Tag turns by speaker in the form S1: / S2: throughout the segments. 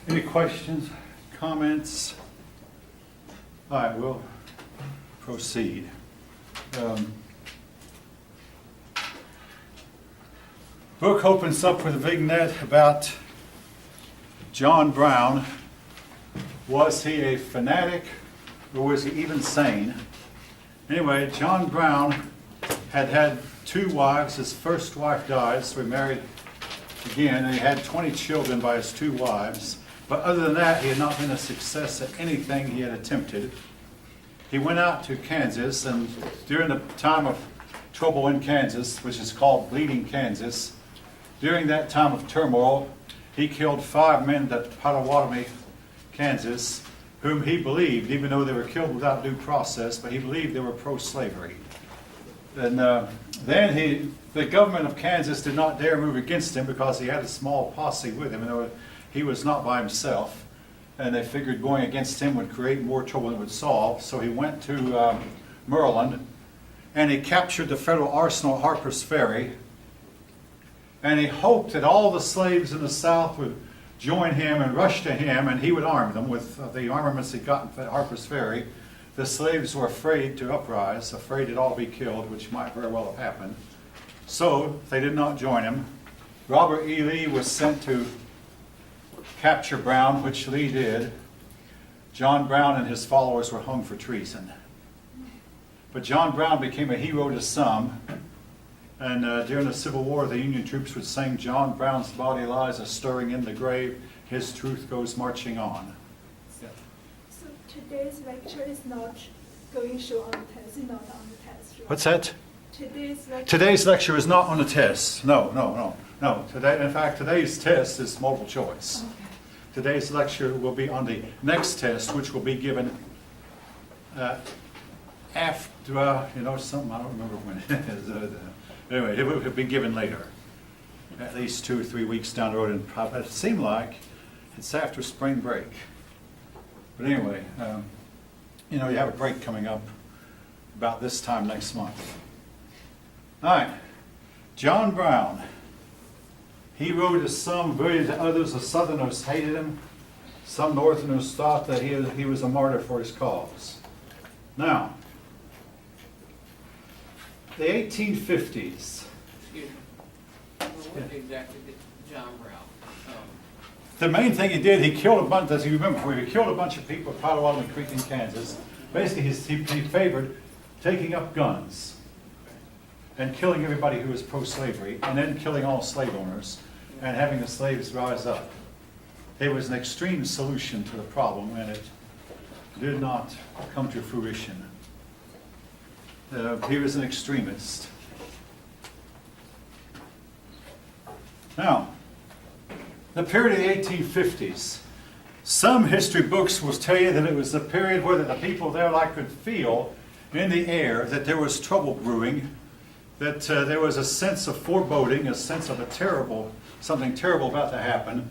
S1: Any questions, comments? All right, we'll proceed. Book opens up with a vignette about John Brown. Was he a fanatic or was he even sane? Anyway, John Brown had had two wives. His first wife died, so he married again, and he had 20 children by his two wives. But other than that, he had not been a success at anything he had attempted. He went out to Kansas, and during the time of trouble in Kansas, which is called Bleeding Kansas, during that time of turmoil, he killed 5 men at Pottawatomie, Kansas, whom he believed, even though they were killed without due process, but he believed they were pro-slavery. And then the government of Kansas did not dare move against him because he had a small posse with him, and he was not by himself. And they figured going against him would create more trouble than it would solve. So he went to Maryland, and he captured the federal arsenal at Harper's Ferry. And he hoped that all the slaves in the South would join him and rush to him, and he would arm them with the armaments he'd gotten at Harper's Ferry. The slaves were afraid to uprise, afraid they'd all be killed, which might very well have happened. So they did not join him. Robert E. Lee was sent to capture Brown, which Lee did. John Brown and his followers were hung for treason. But John Brown became a hero to some, and during the Civil War, the Union troops would sing, "John Brown's body lies a stirring in the grave, his truth goes marching on." Yeah.
S2: So today's lecture is not going to show on the test, it's not on the test, right?
S1: What's that?
S2: Today's
S1: lecture is not on the test. No. Today, in fact, today's test is multiple choice.
S2: Okay.
S1: Today's lecture will be on the next test, which will be given after, something, I don't remember when it is. Anyway, it will be given later, at least 2 or 3 weeks down the road. And probably, it seemed like it's after spring break. But anyway, you have a break coming up about this time next month. All right, John Brown. He wrote as some, varied to others. The Southerners hated him. Some Northerners thought that he was a martyr for his cause. Now, the 1850s.
S3: Excuse me. What exactly did John Brown?
S1: The main thing he did, he killed a bunch, as you remember, he killed a bunch of people at Pottawatomie Creek in Kansas. Basically, he favored taking up guns and killing everybody who was pro-slavery, and then killing all slave owners and having the slaves rise up. It was an extreme solution to the problem, and it did not come to fruition. He was an extremist. Now, the period of the 1850s, some history books will tell you that it was the period where the people there could feel in the air that there was trouble brewing, that there was a sense of foreboding, a sense of something terrible about to happen.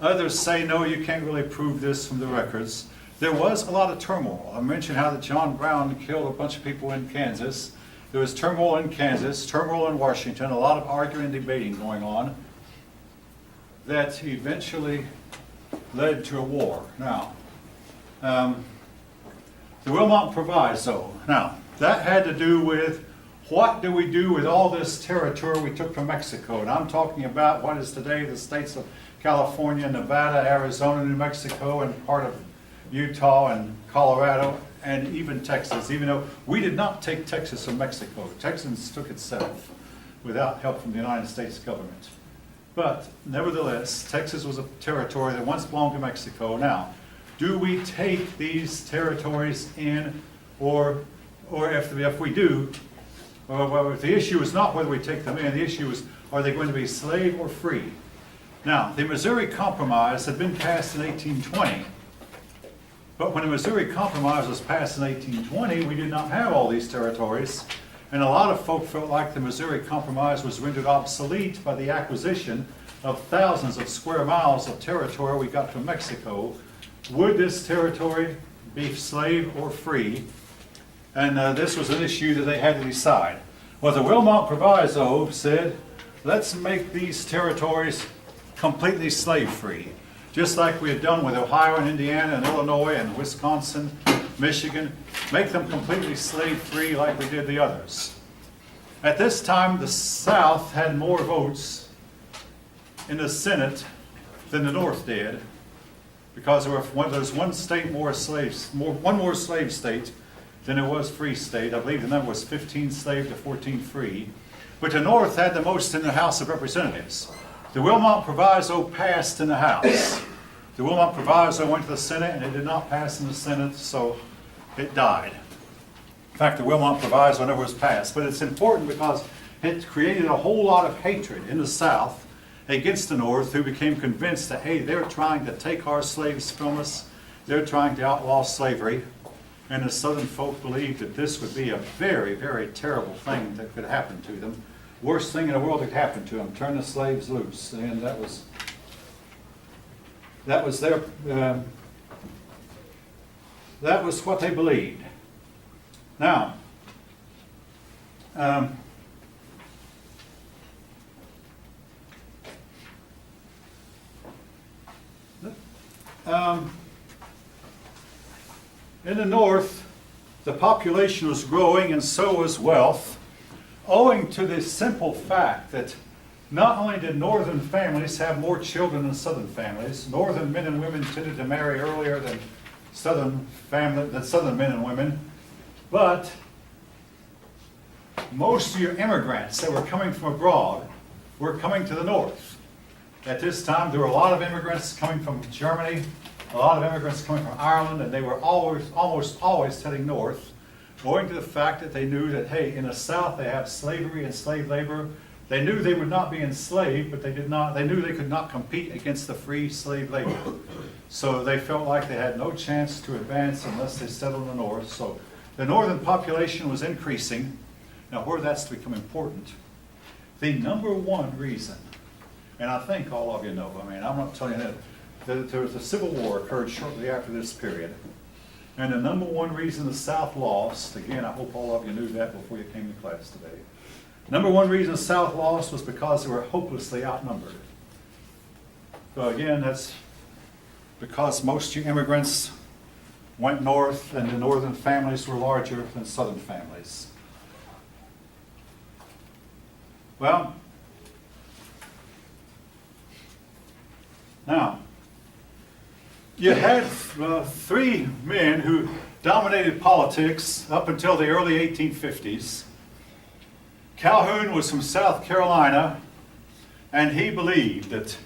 S1: Others say, no, you can't really prove this from the records. There was a lot of turmoil. I mentioned how that John Brown killed a bunch of people in Kansas. There was turmoil in Kansas, turmoil in Washington, a lot of arguing and debating going on that eventually led to a war. Now, the Wilmot Proviso. Now, that had to do with what do we do with all this territory we took from Mexico? And I'm talking about what is today the states of California, Nevada, Arizona, New Mexico, and part of Utah and Colorado, and even Texas, even though we did not take Texas from Mexico. Texans took itself without help from the United States government. But nevertheless, Texas was a territory that once belonged to Mexico. Now, do we take these territories in, or if we do, well, the issue is not whether we take them in, the issue is, are they going to be slave or free? Now, the Missouri Compromise had been passed in 1820, but when the Missouri Compromise was passed in 1820, we did not have all these territories, and a lot of folk felt like the Missouri Compromise was rendered obsolete by the acquisition of thousands of square miles of territory we got from Mexico. Would this territory be slave or free? And this was an issue that they had to decide. Well, the Wilmot Proviso said, let's make these territories completely slave-free. just like we had done with Ohio and Indiana and Illinois and Wisconsin, Michigan, make them completely slave-free like we did the others. At this time, the South had more votes in the Senate than the North did, because there was one state more slaves, one more slave state than there was free state. I believe the number was 15 slave to 14 free. But the North had the most in the House of Representatives. The Wilmot Proviso passed in the House. The Wilmot Proviso went to the Senate, and it did not pass in the Senate, so it died. In fact, the Wilmot Proviso never was passed. But it's important because it created a whole lot of hatred in the South against the North, who became convinced that, hey, they're trying to take our slaves from us. They're trying to outlaw slavery. And the Southern folk believed that this would be a very, very terrible thing that could happen to them. Worst thing in the world that could happen to them, turn the slaves loose. And that was their, that was what they believed. Now, in the North, the population was growing and so was wealth, owing to the simple fact that not only did Northern families have more children than Southern families, Northern men and women tended to marry earlier than Southern men and women, but most of your immigrants that were coming from abroad were coming to the North. At this time, there were a lot of immigrants coming from Germany, a lot of immigrants coming from Ireland, and they were almost always heading north, owing to the fact that they knew that, hey, in the South they have slavery and slave labor. They knew they would not be enslaved, but they knew they could not compete against the free slave labor. So they felt like they had no chance to advance unless they settled in the North. So the northern population was increasing. Now, where that's to become important, the number one reason, and I think all of you know, I mean, I'm not telling you that there was a civil war occurred shortly after this period. And the number one reason the South lost, again, I hope all of you knew that before you came to class today. Number one reason the South lost was because they were hopelessly outnumbered. So again, that's because most of you immigrants went north, and the northern families were larger than southern families. Well, now, you had three men who dominated politics up until the early 1850s. Calhoun was from South Carolina, and he believed that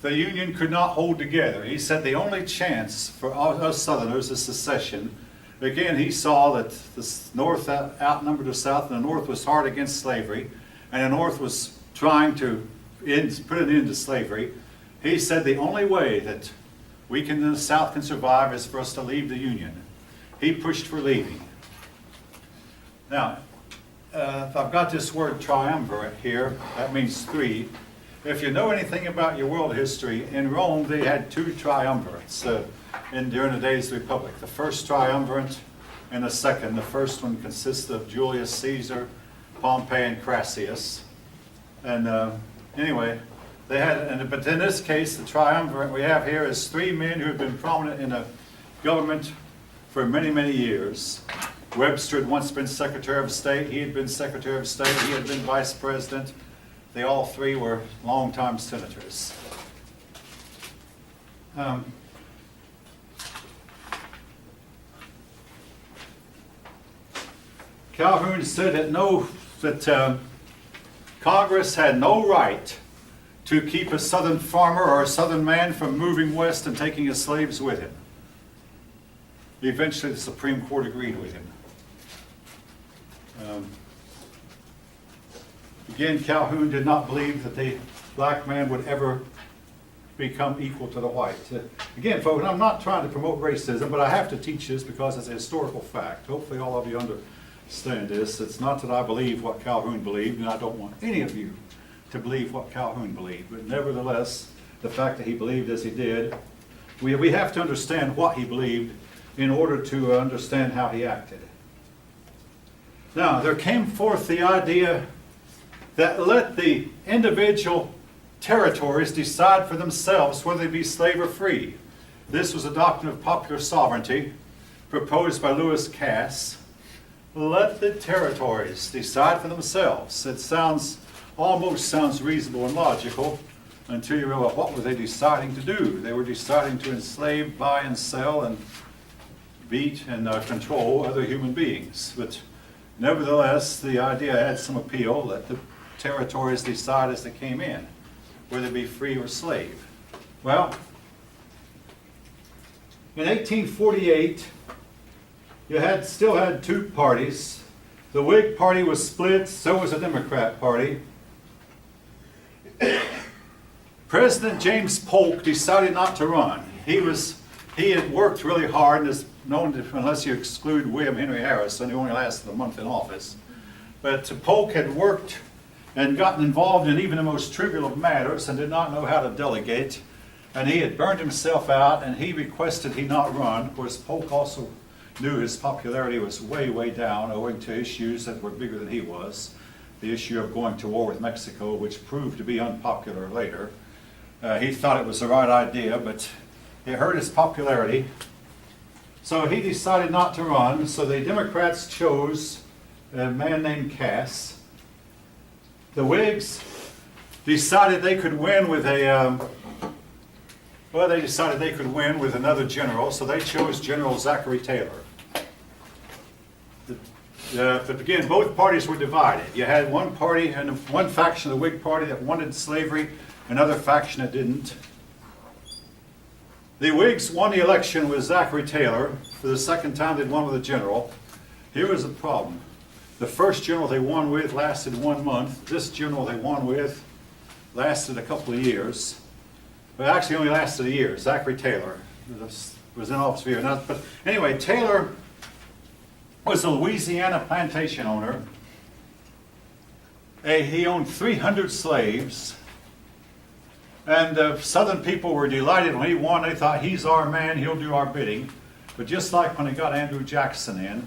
S1: the Union could not hold together. He said the only chance for us Southerners is secession. Again, he saw that the North outnumbered the South, and the North was hard against slavery, and the North was trying to put an end to slavery. He said the only way that we can, in the South, can survive is for us to leave the Union. He pushed for leaving. Now, if I've got this word triumvirate here, that means three. If you know anything about your world history, in Rome they had two triumvirates during the days of the Republic. The first triumvirate and the second. The first one consisted of Julius Caesar, Pompey, and Crassus. And anyway, they had, but in this case, the triumvirate we have here is three men who have been prominent in the government for many, many years. Webster had once been Secretary of State. He had been Secretary of State. He had been Vice President. They all three were longtime senators. Calhoun said that Congress had no right to keep a Southern farmer or a Southern man from moving west and taking his slaves with him. Eventually, the Supreme Court agreed with him. Again, Calhoun did not believe that the black man would ever become equal to the white. Again, folks, I'm not trying to promote racism, but I have to teach this because it's a historical fact. Hopefully all of you understand this. It's not that I believe what Calhoun believed, and I don't want any of you to believe what Calhoun believed. But nevertheless, the fact that he believed as he did, we have to understand what he believed in order to understand how he acted. Now, there came forth the idea that let the individual territories decide for themselves whether they be slave or free. This was a doctrine of popular sovereignty proposed by Lewis Cass. Let the territories decide for themselves. It almost sounds reasonable and logical until you realize what were they deciding to do. They were deciding to enslave, buy and sell and beat and control other human beings. But nevertheless, the idea had some appeal. Let the territories decide as they came in, whether they be free or slave. Well, in 1848, you still had two parties. The Whig Party was split, so was the Democrat Party. President James Polk decided not to run. He had worked really hard and is known to, unless you exclude William Henry Harrison, who only lasted a month in office. But Polk had worked and gotten involved in even the most trivial of matters and did not know how to delegate. And he had burned himself out, and he requested he not run. Of course, Polk also knew his popularity was way, way down owing to issues that were bigger than he was. The issue of going to war with Mexico, which proved to be unpopular later. He thought it was the right idea, but it hurt his popularity. So he decided not to run, so the Democrats chose a man named Cass. The Whigs decided they could win with they decided they could win with another general, so they chose General Zachary Taylor. But again, both parties were divided. You had one party and one faction of the Whig Party that wanted slavery, another faction that didn't. The Whigs won the election with Zachary Taylor. For the second time they'd won with a general. Here was the problem. The first general they won with lasted 1 month. This general they won with lasted a couple of years. But actually only lasted a year. Zachary Taylor was in office for a year. But anyway, Taylor was a Louisiana plantation owner. He owned 300 slaves. And the Southern people were delighted when he won. They thought, he's our man, he'll do our bidding. But just like when they got Andrew Jackson in,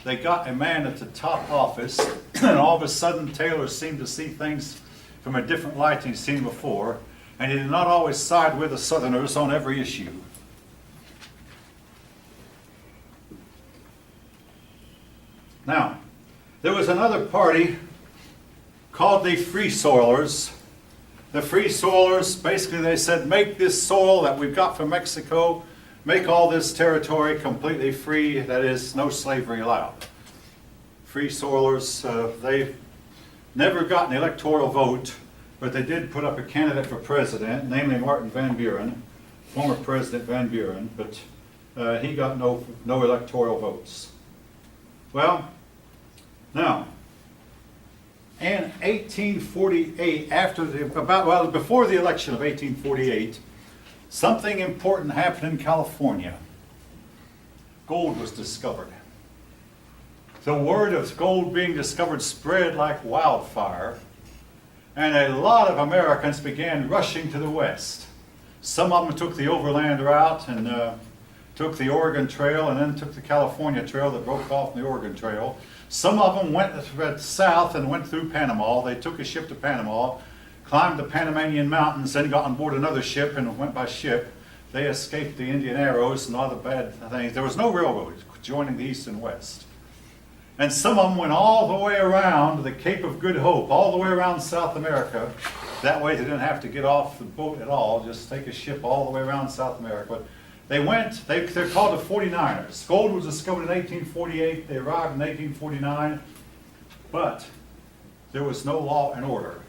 S1: they got a man at the top office, and all of a sudden Taylor seemed to see things from a different light than he'd seen before. And he did not always side with the Southerners on every issue. Now, there was another party called the Free Soilers. The Free Soilers, basically they said, make this soil that we've got from Mexico, make all this territory completely free, that is, no slavery allowed. Free Soilers, they never got an electoral vote, but they did put up a candidate for president, namely Martin Van Buren, former President Van Buren, but he got no electoral votes. Well, now, in 1848, before the election of 1848, something important happened in California. Gold was discovered. The word of gold being discovered spread like wildfire, and a lot of Americans began rushing to the west. Some of them took the overland route and took the Oregon Trail, and then took the California Trail that broke off from the Oregon Trail. Some of them went south and went through Panama. They took a ship to Panama, climbed the Panamanian Mountains, then got on board another ship and went by ship. They escaped the Indian arrows and all the bad things. There was no railroad joining the east and west. And some of them went all the way around the Cape of Good Hope, all the way around South America. That way they didn't have to get off the boat at all, just take a ship all the way around South America. They're called the 49ers. Gold was discovered in 1848. They arrived in 1849. But there was no law and order.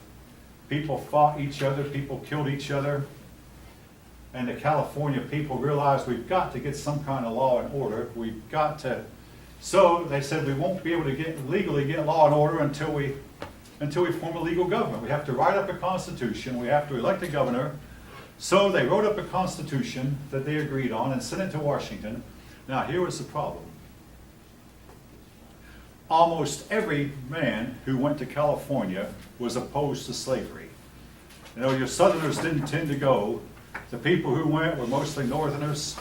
S1: People fought each other. People killed each other. And the California people realized we've got to get some kind of law and order. We've got to. So they said we won't be able to legally get law and order until we form a legal government. We have to write up a constitution. We have to elect a governor. So they wrote up a constitution that they agreed on and sent it to Washington. Now here was the problem. Almost every man who went to California was opposed to slavery. You know, your Southerners didn't tend to go. The people who went were mostly Northerners,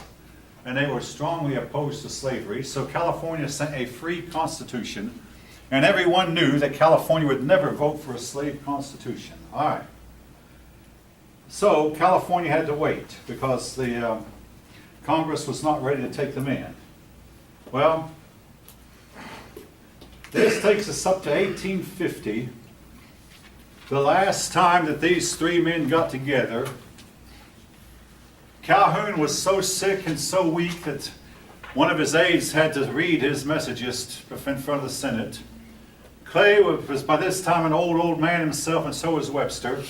S1: and they were strongly opposed to slavery. So California sent a free constitution, and everyone knew that California would never vote for a slave constitution. All right. So California had to wait because the Congress was not ready to take them in. Well, this takes us up to 1850. The last time that these three men got together, Calhoun was so sick and so weak that one of his aides had to read his messages in front of the Senate. Clay was by this time an old man himself, and so was Webster.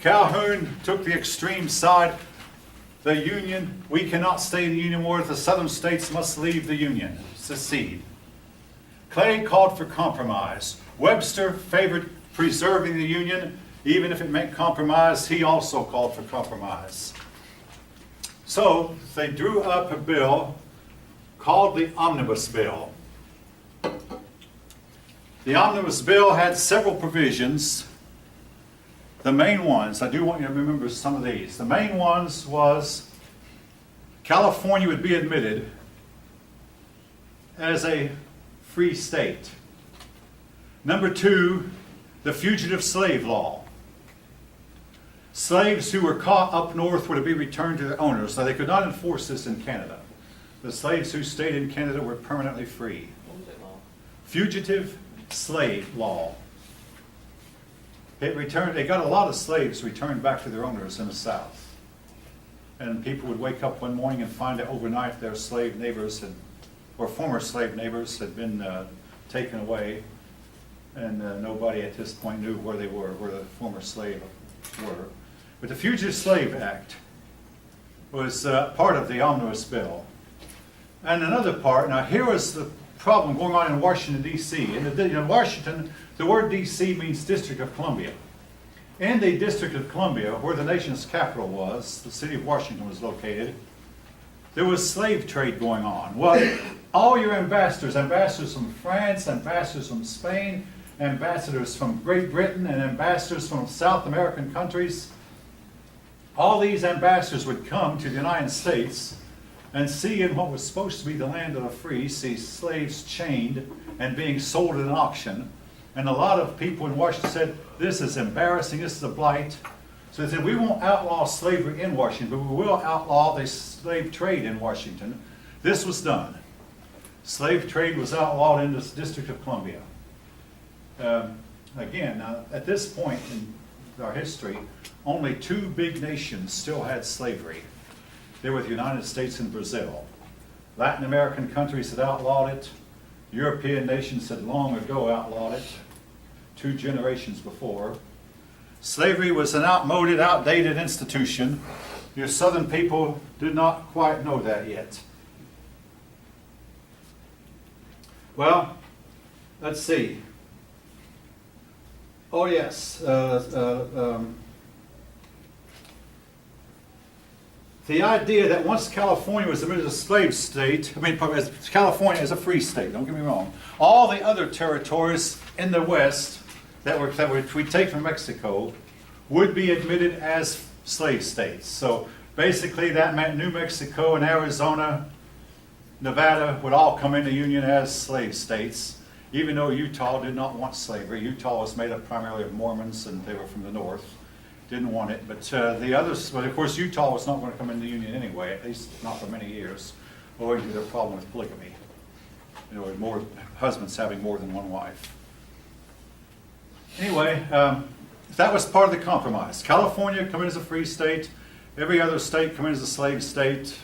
S1: Calhoun took the extreme side. The Union, we cannot stay in the Union war. The Southern states must leave the Union, secede. Clay called for compromise. Webster favored preserving the Union, even if it meant compromise. He also called for compromise. So they drew up a bill called the Omnibus Bill. The Omnibus Bill had several provisions. The main ones, I do want you to remember some of these. The main ones was California would be admitted as a free state. Number two, the fugitive slave law. Slaves who were caught up north were to be returned to their owners. Now they could not enforce this in Canada. The slaves who stayed in Canada were permanently free.
S3: What was that law?
S1: Fugitive slave law. They got a lot of slaves returned back to their owners in the South. And people would wake up one morning and find that overnight their slave neighbors or former slave neighbors had been taken away. And nobody at this point knew where they were, where the former slave were. But the Fugitive Slave Act was part of the Omnibus Bill. And another part, now here was the problem going on in Washington, D.C. In Washington, the word D.C. means District of Columbia. In the District of Columbia, where the nation's capital was, the city of Washington was located, there was slave trade going on. Well, all your ambassadors from France, ambassadors from Spain, ambassadors from Great Britain, and ambassadors from South American countries, all these ambassadors would come to the United States and see in what was supposed to be the land of the free, see slaves chained and being sold at an auction. And a lot of people in Washington said, this is embarrassing, this is a blight. So they said, we won't outlaw slavery in Washington, but we will outlaw the slave trade in Washington. This was done. Slave trade was outlawed in the District of Columbia. Again, at this point in our history, only two big nations still had slavery. They were the United States and Brazil. Latin American countries had outlawed it. European nations had long ago outlawed it, 2 generations before. Slavery was an outmoded, outdated institution. Your Southern people did not quite know that yet. Well, let's see. Oh yes, the idea that once California was admitted as a slave state, California as a free state, don't get me wrong, all the other territories in the West that we take from Mexico would be admitted as slave states. So basically that meant New Mexico and Arizona, Nevada would all come into union as slave states, even though Utah did not want slavery. Utah was made up primarily of Mormons, and they were from the north. Didn't want it, but the others, but of course Utah was not going to come into the Union anyway, at least not for many years, owing to their problem with polygamy. You know, more husbands having more than one wife. Anyway, that was part of the compromise. California come in as a free state, every other state come in as a slave state.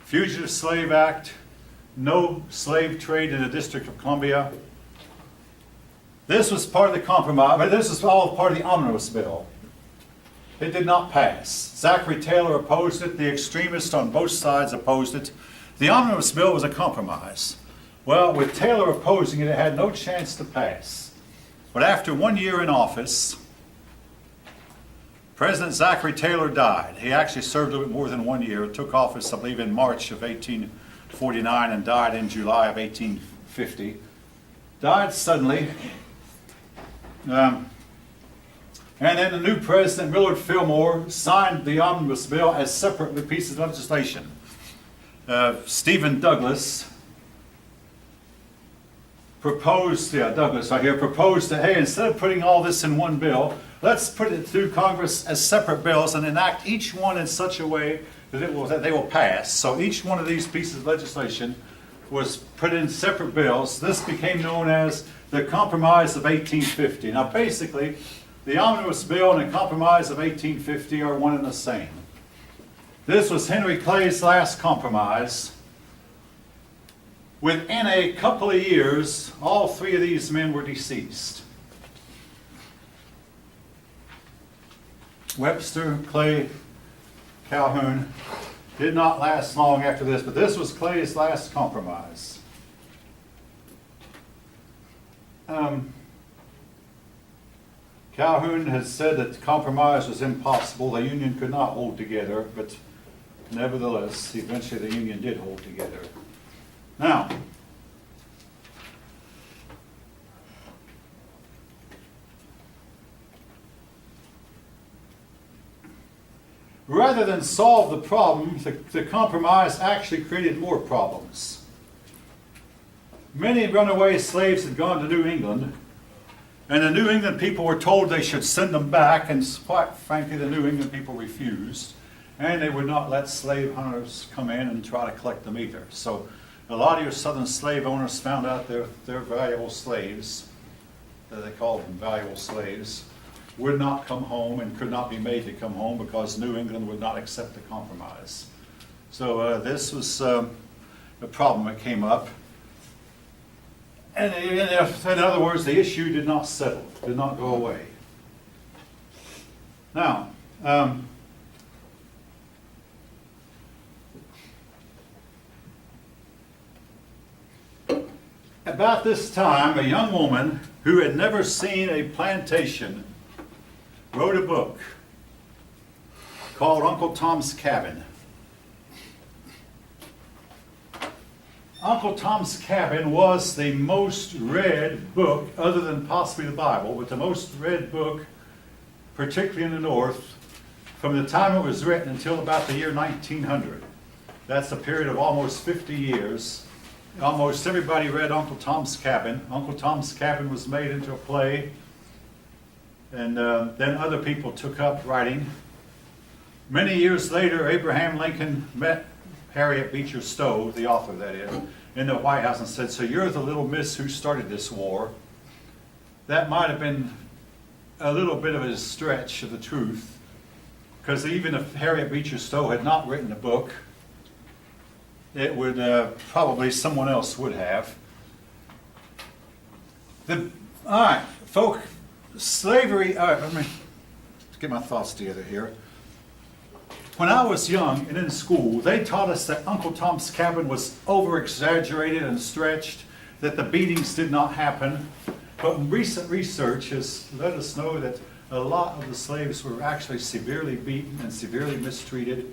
S1: Fugitive Slave Act, no slave trade in the District of Columbia. This was part of the compromise, but this was all part of the Omnibus Bill. It did not pass. Zachary Taylor opposed it. The extremists on both sides opposed it. The Omnibus Bill was a compromise. Well, with Taylor opposing it, it had no chance to pass. But after 1 year in office, President Zachary Taylor died. He actually served a little bit more than 1 year. Took office, I believe, in March of 1849 and died in July of 1850. Died suddenly. And then the new president, Millard Fillmore, signed the Omnibus Bill as separate pieces of legislation. Stephen Douglas proposed, proposed that, hey, instead of putting all this in one bill, let's put it through Congress as separate bills and enact each one in such a way that they will pass. So each one of these pieces of legislation was put in separate bills. This became known as the Compromise of 1850. Now basically, the Omnibus Bill and the Compromise of 1850 are one and the same. This was Henry Clay's last compromise. Within a couple of years, all three of these men were deceased. Webster, Clay, Calhoun did not last long after this, but this was Clay's last compromise. Calhoun has said that compromise was impossible. The Union could not hold together, but nevertheless, eventually the Union did hold together. Now, rather than solve the problem, the compromise actually created more problems. Many runaway slaves had gone to New England, and the New England people were told they should send them back, and quite frankly, the New England people refused, and they would not let slave hunters come in and try to collect them either. So a lot of your southern slave owners found out their valuable slaves, that they called them valuable slaves, would not come home and could not be made to come home because New England would not accept the compromise. So this was a problem that came up. And in other words, the issue did not settle, did not go away. Now, about this time, a young woman who had never seen a plantation wrote a book called Uncle Tom's Cabin. Uncle Tom's Cabin was the most read book, other than possibly the Bible, but the most read book, particularly in the North, from the time it was written until about the year 1900. That's a period of almost 50 years. Almost everybody read Uncle Tom's Cabin. Uncle Tom's Cabin was made into a play, and then other people took up writing. Many years later, Abraham Lincoln met Harriet Beecher Stowe, the author that is, in the White House and said, "So you're the little miss who started this war." That might have been a little bit of a stretch of the truth, because even if Harriet Beecher Stowe had not written a book, it would probably someone else would have. All right, folk, slavery, all right, let me get my thoughts together here. When I was young and in school, they taught us that Uncle Tom's Cabin was over-exaggerated and stretched, that the beatings did not happen. But recent research has let us know that a lot of the slaves were actually severely beaten and severely mistreated.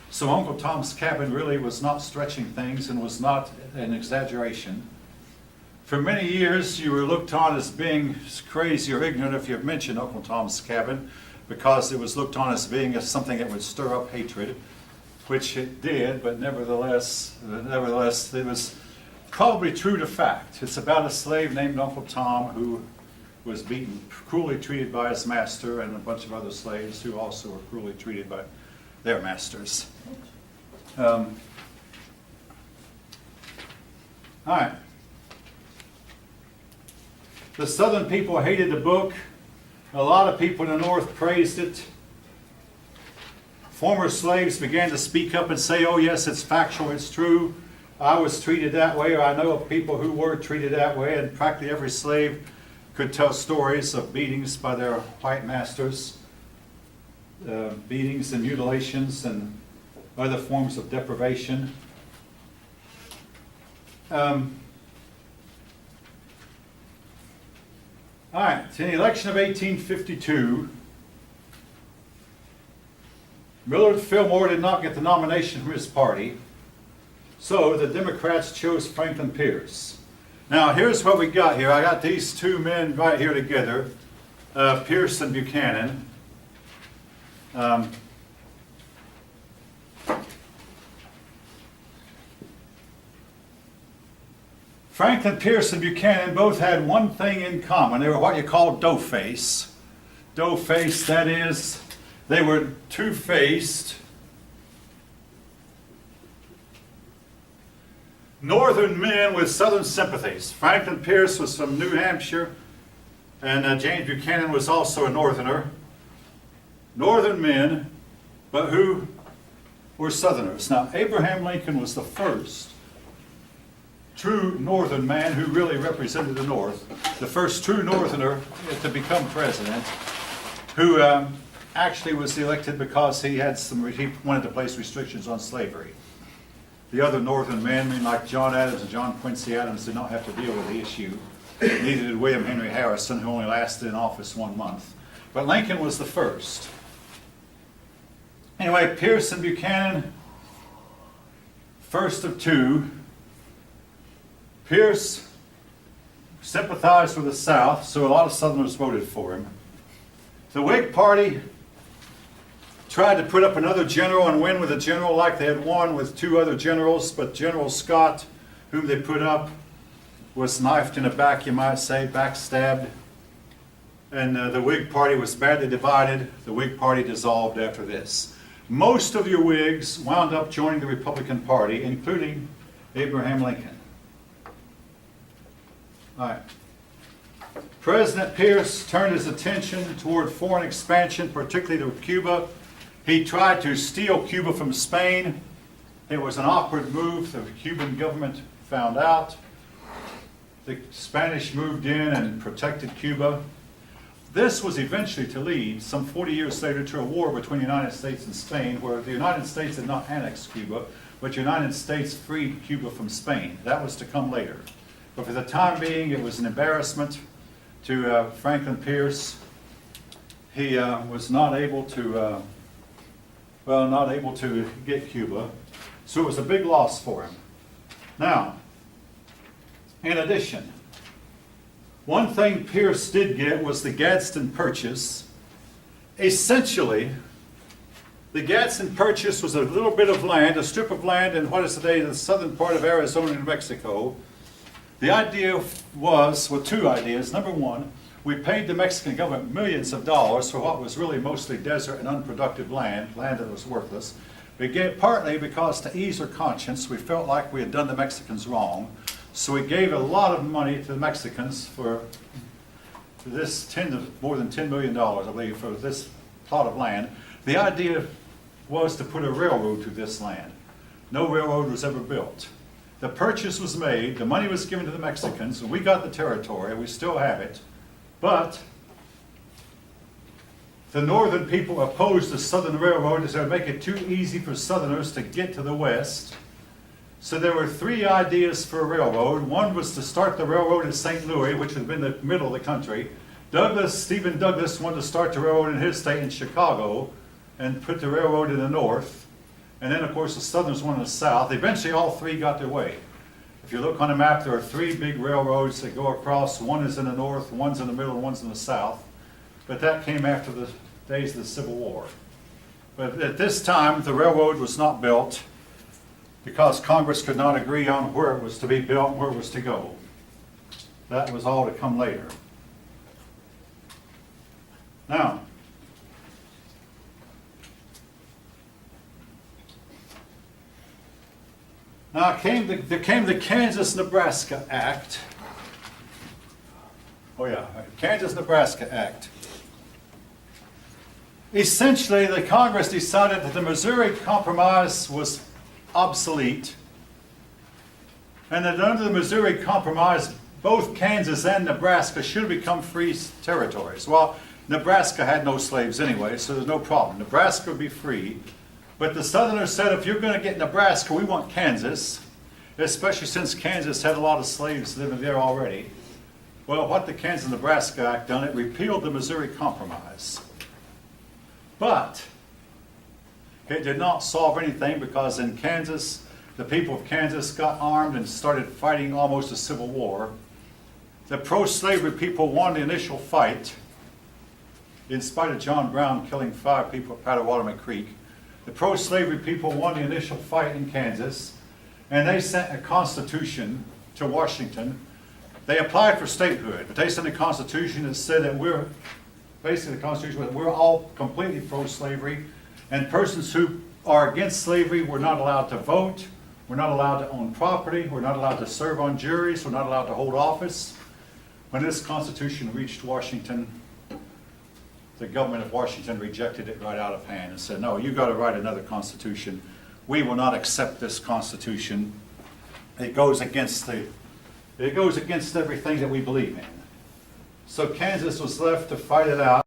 S1: So Uncle Tom's Cabin really was not stretching things and was not an exaggeration. For many years, you were looked on as being crazy or ignorant if you mentioned Uncle Tom's Cabin, because it was looked on as being something that would stir up hatred, which it did, but nevertheless, it was probably true to fact. It's about a slave named Uncle Tom who was beaten, cruelly treated by his master, and a bunch of other slaves who also were cruelly treated by their masters. All right. The Southern people hated the book. A lot of people in the North praised it. Former slaves began to speak up and say, "Oh yes, it's factual, it's true. I was treated that way," or "I know of people who were treated that way," and practically every slave could tell stories of beatings by their white masters, beatings and mutilations and other forms of deprivation. All right, in the election of 1852, Millard Fillmore did not get the nomination from his party, so the Democrats chose Franklin Pierce. Now, here's what we got here. I got these two men right here together, Pierce and Buchanan. Franklin Pierce and Buchanan both had one thing in common. They were what you call doughface. dough-faced, that is, they were two-faced. Northern men with Southern sympathies. Franklin Pierce was from New Hampshire, and James Buchanan was also a Northerner. Northern men, but who were Southerners. Now, Abraham Lincoln was the first true Northern man who really represented the North, the first true Northerner to become president, who actually was elected because he wanted to place restrictions on slavery. The other Northern men, like John Adams and John Quincy Adams, did not have to deal with the issue. Neither did William Henry Harrison, who only lasted in office 1 month. But Lincoln was the first. Anyway, Pierce and Buchanan, first of two. Pierce sympathized with the South, so a lot of Southerners voted for him. The Whig Party tried to put up another general and win with a general like they had won with two other generals, but General Scott, whom they put up, was knifed in the back, you might say, backstabbed. And the Whig Party was badly divided. The Whig Party dissolved after this. Most of your Whigs wound up joining the Republican Party, including Abraham Lincoln. All right. President Pierce turned his attention toward foreign expansion, particularly to Cuba. He tried to steal Cuba from Spain. It was an awkward move. The Cuban government found out. The Spanish moved in and protected Cuba. This was eventually to lead, some 40 years later, to a war between the United States and Spain, where the United States did not annex Cuba, but the United States freed Cuba from Spain. That was to come later. But for the time being, it was an embarrassment to Franklin Pierce. He was not able to get Cuba, so it was a big loss for him. Now, in addition, one thing Pierce did get was the Gadsden Purchase. Essentially, the Gadsden Purchase was a little bit of land, a strip of land in what is today the southern part of Arizona and Mexico. The idea was, well, two ideas. Number one, we paid the Mexican government millions of dollars for what was really mostly desert and unproductive land that was worthless. Partly because to ease our conscience, we felt like we had done the Mexicans wrong. So we gave a lot of money to the Mexicans for this more than $10 million, I believe, for this plot of land. The idea was to put a railroad through this land. No railroad was ever built. The purchase was made, the money was given to the Mexicans, and we got the territory, we still have it, but the northern people opposed the Southern Railroad as it would make it too easy for Southerners to get to the West. So there were three ideas for a railroad. One was to start the railroad in St. Louis, which would have been the middle of the country. Stephen Douglas wanted to start the railroad in his state in Chicago and put the railroad in the north. And then, of course, the Southerners wanted the south. Eventually, all three got their way. If you look on a map, there are three big railroads that go across. One is in the north, one's in the middle, and one's in the south. But that came after the days of the Civil War. But at this time, the railroad was not built because Congress could not agree on where it was to be built and where it was to go. That was all to come later. Now, there came the Kansas-Nebraska Act. Oh yeah, Kansas-Nebraska Act. Essentially, the Congress decided that the Missouri Compromise was obsolete, and that under the Missouri Compromise, both Kansas and Nebraska should become free territories. Well, Nebraska had no slaves anyway, so there's no problem. Nebraska would be free. But the Southerners said, if you're going to get Nebraska, we want Kansas, especially since Kansas had a lot of slaves living there already. Well, what the Kansas-Nebraska Act done, it repealed the Missouri Compromise. But it did not solve anything, because in Kansas, the people of Kansas got armed and started fighting almost a civil war. The pro-slavery people won the initial fight, in spite of John Brown killing 5 people at Pottawatomie Creek. The pro-slavery people won the initial fight in Kansas, and they sent a constitution to Washington. They applied for statehood, but they sent a constitution that said that we're basically the Constitution was we're all completely pro-slavery, and persons who are against slavery were not allowed to vote, we're not allowed to own property, we're not allowed to serve on juries, we're not allowed to hold office. When this Constitution reached Washington, the government of Washington rejected it right out of hand and said, no, you got to write another Constitution. We will not accept this Constitution. It goes against everything that we believe in. So Kansas was left to fight it out.